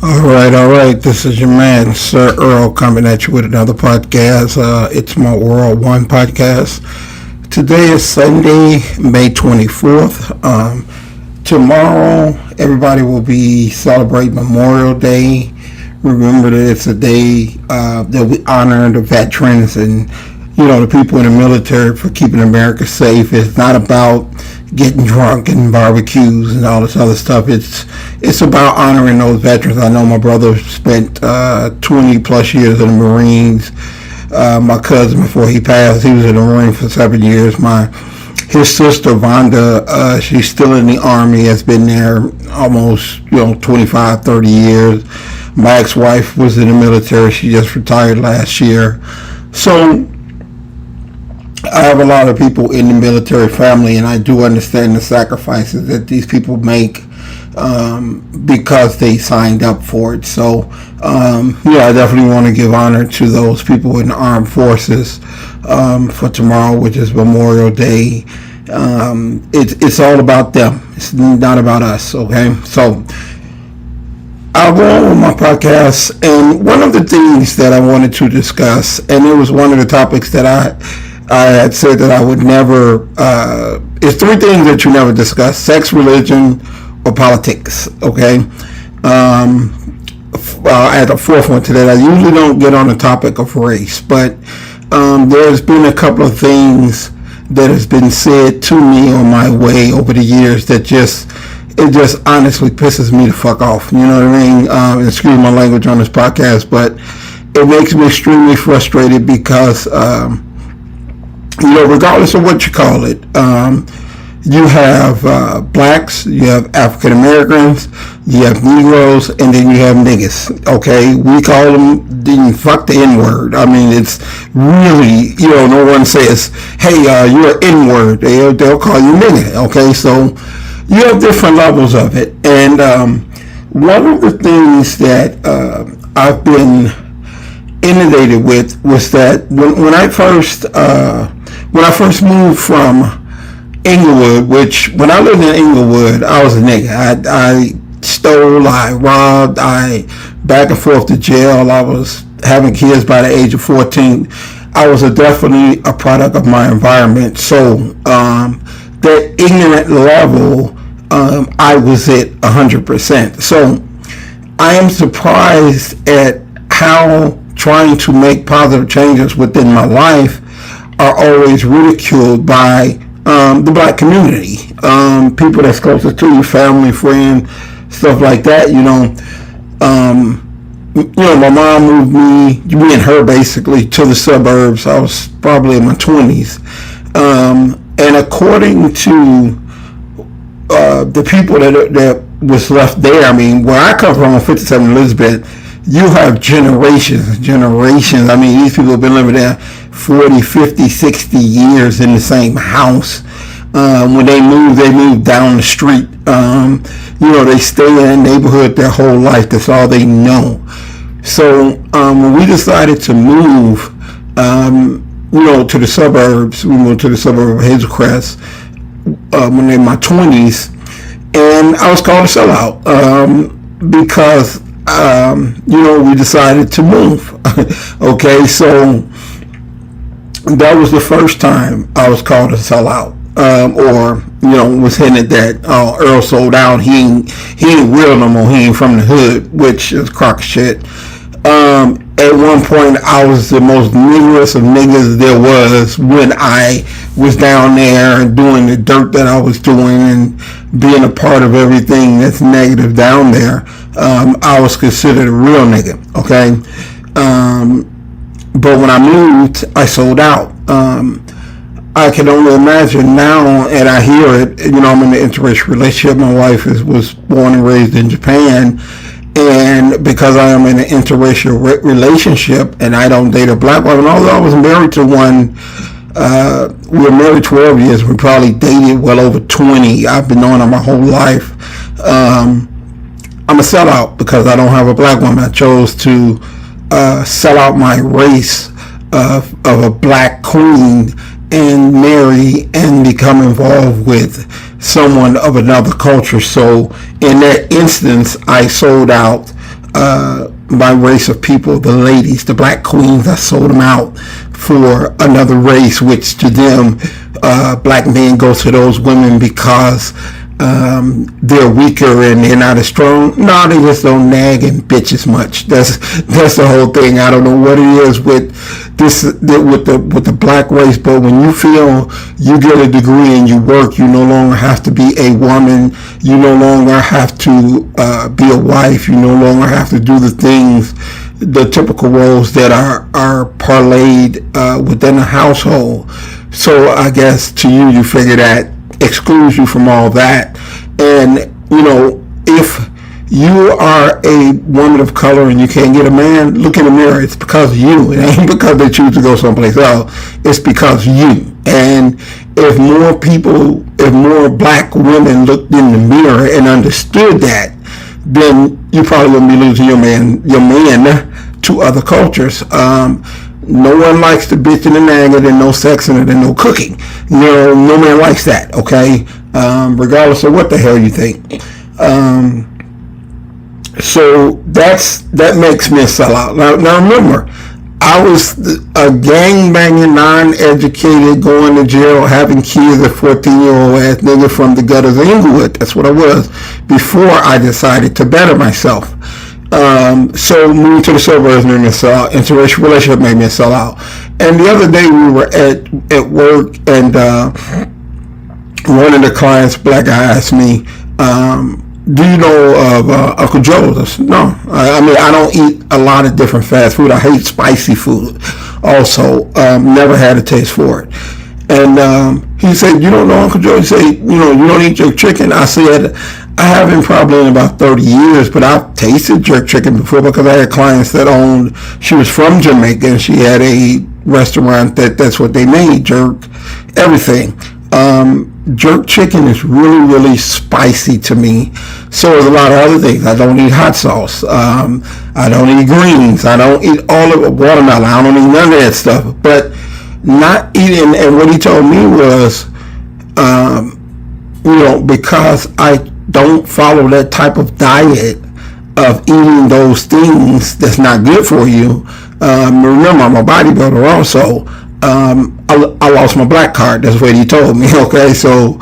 All right. This is your man, Sir Earl, coming at you with another podcast. It's my World One podcast. Today is Sunday, May 24th. Tomorrow, everybody will be celebrating Memorial Day. Remember that it's a day that we honor the veterans and the people in the military for keeping America safe. It's not about getting drunk and barbecues and all this other stuff. It's about honoring those veterans. I know my brother spent 20 plus years in the Marines. My cousin, before he passed, he was in the Marines for 7 years. His sister Vonda, she's still in the Army, has been there almost 25, 30 years. My ex-wife was in the military. She just retired last year. So I have a lot of people in the military family, and I do understand the sacrifices that these people make because they signed up for it. So, I definitely want to give honor to those people in the armed forces for tomorrow, which is Memorial Day. It's all about them. It's not about us, okay? So I'll go on with my podcast, and one of the things that I wanted to discuss, and it was one of the topics that I had said that I would never, it's three things that you never discuss: sex, religion, or politics, okay? I had a fourth one today. I usually don't get on the topic of race, but there's been a couple of things that has been said to me on my way over the years that just honestly pisses me the fuck off. You know what I mean? Excuse my language on this podcast, but it makes me extremely frustrated because regardless of what you call it, you have blacks, you have African Americans, you have Negroes, and then you have niggas. Okay, we call them fuck the N-word. I mean, it's really, no one says, hey, you're an N-word. They'll call you nigga. Okay, so you have different levels of it, and one of the things that I've been inundated with was that when I first moved from Inglewood, which when I lived in Inglewood, I was a nigga. I stole, I robbed, I back and forth to jail. I was having kids by the age of 14. I was definitely a product of my environment. So that ignorant level, I was at 100%. So I am surprised at how trying to make positive changes within my life are always ridiculed by the black community, people that's closest to you, family, friend, stuff like that. My mom moved me and her basically to the suburbs. I was probably in my 20s, and according to the people that was left there, I mean, where I come from on 57 Elizabeth, you have generations. I mean, these people have been living there 40, 50, 60 years in the same house. When they move down the street. They stay in that neighborhood their whole life. That's all they know. So when we decided to move, to the suburbs, we moved to the suburb of Hazelcrest when in my 20s, and I was called a sellout because we decided to move. Okay, so that was the first time I was called a sellout, or was hinted that Earl sold out. He ain't real no more. He ain't from the hood, which is crock of shit. At one point, I was the most niggerest of niggas there was when I was down there and doing the dirt that I was doing and being a part of everything that's negative down there. I was considered a real nigga, okay? But when I moved, I sold out. I can only imagine now, and I hear it, I'm in an interracial relationship. My wife was born and raised in Japan, and because I am in an interracial relationship and I don't date a black woman, although I was married to one, we were married 12 years, we probably dated well over 20. I've been knowing her my whole life. I'm a sellout because I don't have a black woman. I chose to sell out my race of a black queen and marry and become involved with someone of another culture. So in that instance, I sold out my race of people, the ladies, the black queens. I sold them out for another race, which to them, black men go to those women because they're weaker and they're not as strong. No, they just don't nag and bitch as much. That's the whole thing. I don't know what it is with this with the black race, but when you feel you get a degree and you work, you no longer have to be a woman. You no longer have to be a wife. You no longer have to do the things, the typical roles that are parlayed within a household. So I guess to you figure that excludes you from all that. And if you are a woman of color and you can't get a man, look in the mirror. It's because of you. It ain't because they choose to go someplace else. It's because of you. And if more black women looked in the mirror and understood that, then you probably wouldn't be losing your man to other cultures. No one likes the bitching and nagging and no sexing and no cooking. No man likes that, okay? Regardless of what the hell you think. So that makes me a sellout. Now remember, I was a gang-banging, non-educated, going to jail, having kids, a 14-year-old ass nigga from the gutters of Inglewood. That's what I was before I decided to better myself. So moving to the suburbs made me a sellout. Interracial relationship made me a sellout. And the other day we were at work, and one of the clients, black guy, asked me, do you know of Uncle Joe's? No. I don't eat a lot of different fast food. I hate spicy food. Also, never had a taste for it. And he said, you don't know Uncle Joe? He said, you don't eat jerk chicken? I said, I haven't probably in about 30 years, but I've tasted jerk chicken before because I had clients that owned, she was from Jamaica and she had a restaurant that's what they made, jerk, everything. Jerk chicken is really, really spicy to me. So there's a lot of other things. I don't eat hot sauce. I don't eat greens. I don't eat all of it, watermelon. I don't eat none of that stuff. But not eating, and what he told me was, because I don't follow that type of diet of eating those things that's not good for you. Remember, I'm a bodybuilder also. I lost my black card. That's what he told me. Okay, so,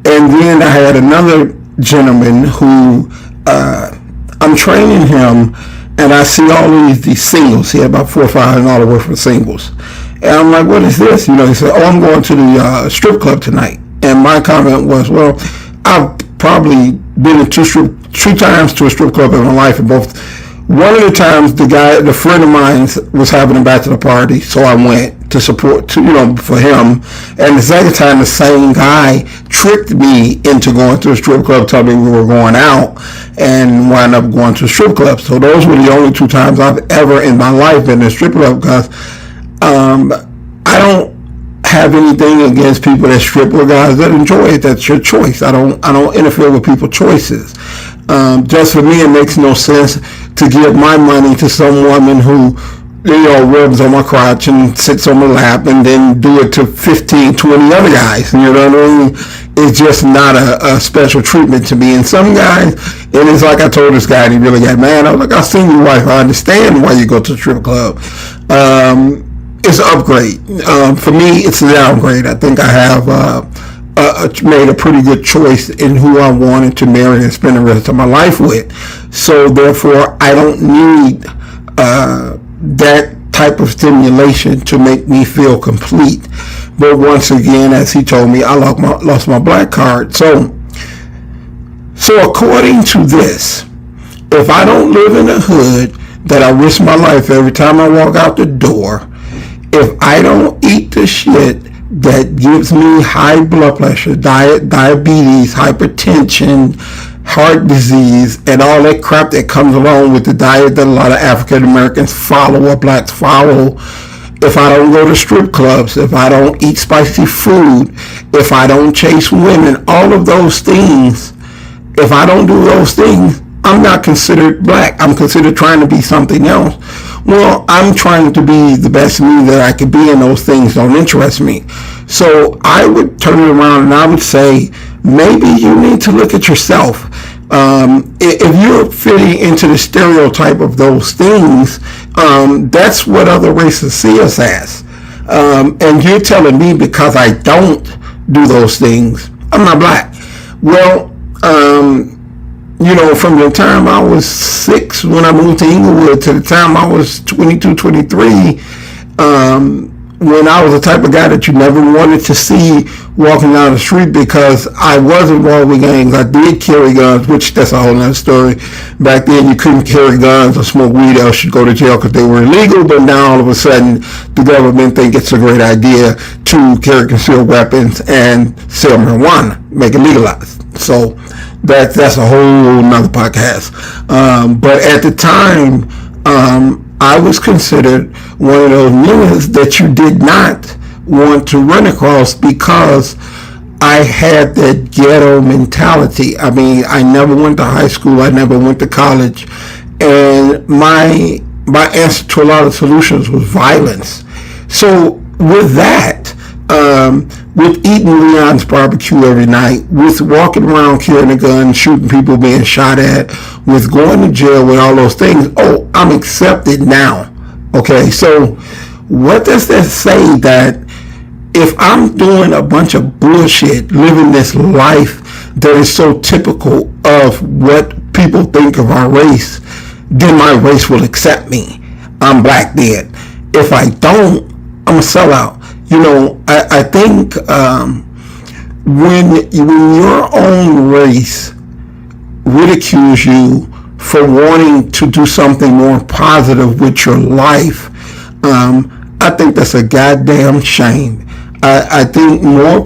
and then I had another gentleman who I'm training him, and I see all these singles. He had about $400 or $500 worth of singles, and I'm like, what is this? He said, oh, I'm going to the strip club tonight. And my comment was, well, I've probably been to two times to a strip club in my life, and both. One of the times, the friend of mine was having a bachelor party, so I went to support, for him. And the second time, the same guy tricked me into going to a strip club, told me we were going out, and wound up going to a strip club. So those were the only two times I've ever in my life been to a strip club, because I don't have anything against people that strip or guys that enjoy it. That's your choice. I don't interfere with people's choices. Just for me, it makes no sense to give my money to some woman who, rubs on my crotch and sits on my lap and then do it to 15, 20 other guys. You know what I mean? It's just not a special treatment to me. And some guys, and it's like I told this guy and he really got mad. I was like, I've seen your wife. I understand why you go to the strip club. It's an upgrade. For me, it's a downgrade. I think I have made a pretty good choice in who I wanted to marry and spend the rest of my life with. So therefore, I don't need that type of stimulation to make me feel complete. But once again, as he told me, I lost my black card. So according to this, if I don't live in a hood that I risk my life every time I walk out the door, if I don't eat the shit that gives me high blood pressure, diabetes, hypertension, heart disease, and all that crap that comes along with the diet that a lot of African Americans follow or blacks follow, if I don't go to strip clubs, if I don't eat spicy food, if I don't chase women, all of those things, if I don't do those things, I'm not considered black. I'm considered trying to be something else. Well, I'm trying to be the best me that I could be, and those things don't interest me. So I would turn it around and I would say, maybe you need to look at yourself. If you're fitting into the stereotype of those things, that's what other races see us as. And you're telling me because I don't do those things, I'm not black. Well, from the time I was 6 when I moved to Inglewood to the time I was 22, 23, when I was the type of guy that you never wanted to see walking down the street because I was involved with gangs. I did carry guns, which that's a whole other story. Back then you couldn't carry guns or smoke weed, else you'd go to jail because they were illegal. But now all of a sudden the government think it's a great idea to carry concealed weapons and sell marijuana, make it legalized. So that's a whole nother podcast. But at the time, I was considered one of those niggas that you did not want to run across because I had that ghetto mentality. I mean, I never went to high school. I never went to college. And my answer to a lot of solutions was violence. So with that, with eating Leon's barbecue every night, with walking around carrying a gun, shooting people, being shot at, with going to jail, with all those things, I'm accepted now. Okay, so what does that say? That if I'm doing a bunch of bullshit, living this life that is so typical of what people think of our race, then my race will accept me. I'm black then. If I don't, I'm a sellout. I think when your own race ridicules you for wanting to do something more positive with your life, I think that's a goddamn shame. I think more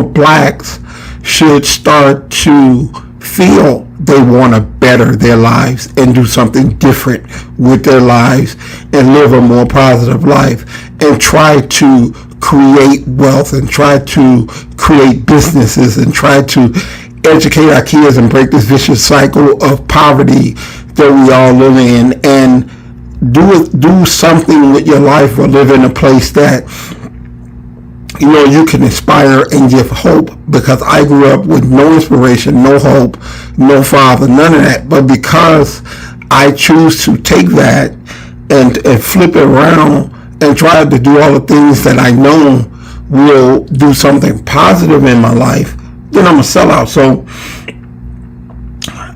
blacks should start to feel they want to better their lives and do something different with their lives and live a more positive life and try to create wealth and try to create businesses and try to educate our kids and break this vicious cycle of poverty that we all live in, and do something with your life or live in a place that you can inspire and give hope, because I grew up with no inspiration, no hope, no father, none of that. But because I choose to take that and flip it around and try to do all the things that I know will do something positive in my life, then I'm a sellout. So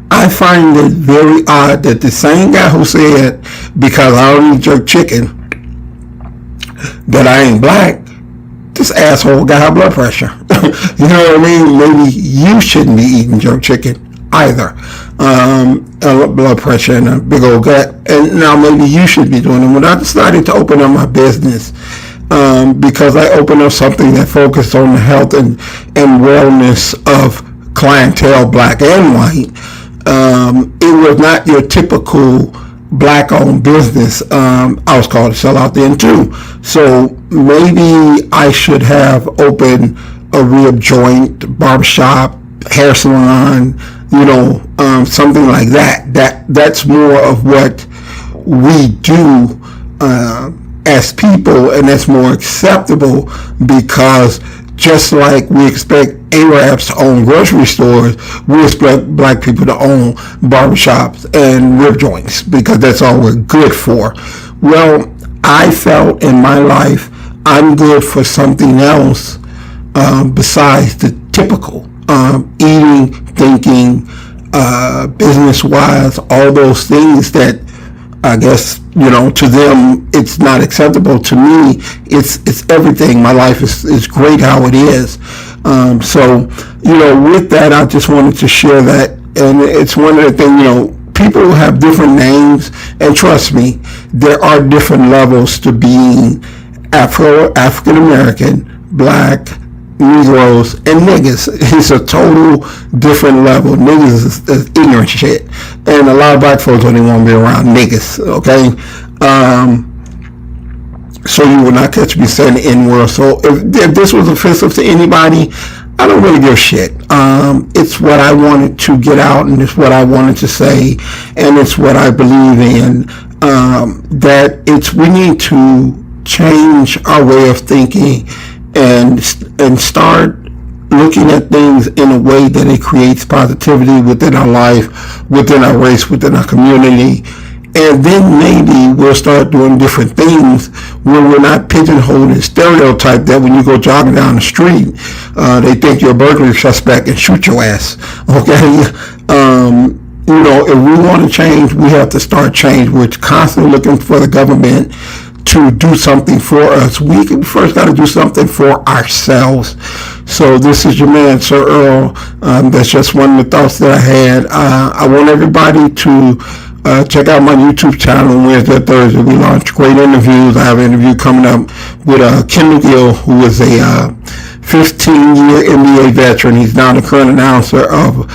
I find it very odd that the same guy who said, because I don't eat jerk chicken, that I ain't black, this asshole got high blood pressure. You know what I mean? Maybe you shouldn't be eating jerk chicken either. Blood pressure and a big old gut. And now maybe you should be doing it. When I decided to open up my business, because I opened up something that focused on the health and wellness of clientele, black and white, it was not your typical black-owned business. I was called a sellout then too. So maybe I should have opened a rib joint, barbershop, hair salon, something like that. That's more of what we do as people, and that's more acceptable, because just like we expect Arabs to own grocery stores, we expect black people to own barbershops and rib joints, because that's all we're good for. Well, I felt in my life I'm good for something else besides the typical eating, thinking, business-wise, all those things that I guess, to them it's not acceptable. To me, it's everything. My life is great how it is. So, with that, I just wanted to share that. And it's one of the things, people have different names, and trust me, there are different levels to being African American, black, Negroes, and niggas. It's a total different level. Niggas is ignorant shit, and a lot of black folks don't even want to be around niggas. Okay, so you will not catch me saying the N-word. So if this was offensive to anybody, I don't really give a shit. It's what I wanted to get out, and it's what I wanted to say, and it's what I believe in. That we need to change our way of thinking and start looking at things in a way that it creates positivity within our life, within our race, within our community. And then maybe we'll start doing different things where we're not pigeonholed and stereotyped that when you go jogging down the street, they think you're a burglary suspect and shoot your ass. Okay? If we want to change, we have to start change. We're constantly looking for the government to do something for us. We first got to do something for ourselves. So this is your man, Sir Earl. That's just one of the thoughts that I had. I want everybody to check out my YouTube channel Wednesday, Thursday. We launch great interviews. I have an interview coming up with Kendall Gill, who is a 15-year NBA veteran. He's now the current announcer of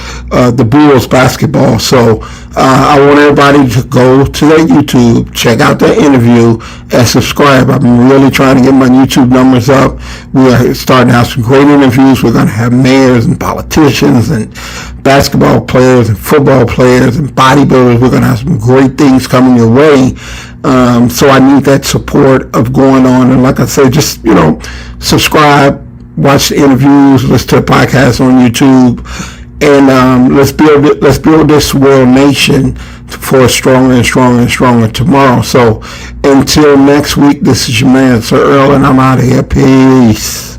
the Bulls basketball. So I want everybody to go to their YouTube, check out that interview, and subscribe. I'm really trying to get my YouTube numbers up. We are starting to have some great interviews. We're going to have mayors and politicians and basketball players and football players and bodybuilders. We're going to have some great things coming your way. So I need that support of going on. And like I said, just, subscribe, watch the interviews, listen to the podcast on YouTube, and let's build this world nation for a stronger and stronger and stronger tomorrow. So until next week, this is your man, Sir Earl, and I'm out of here. Peace.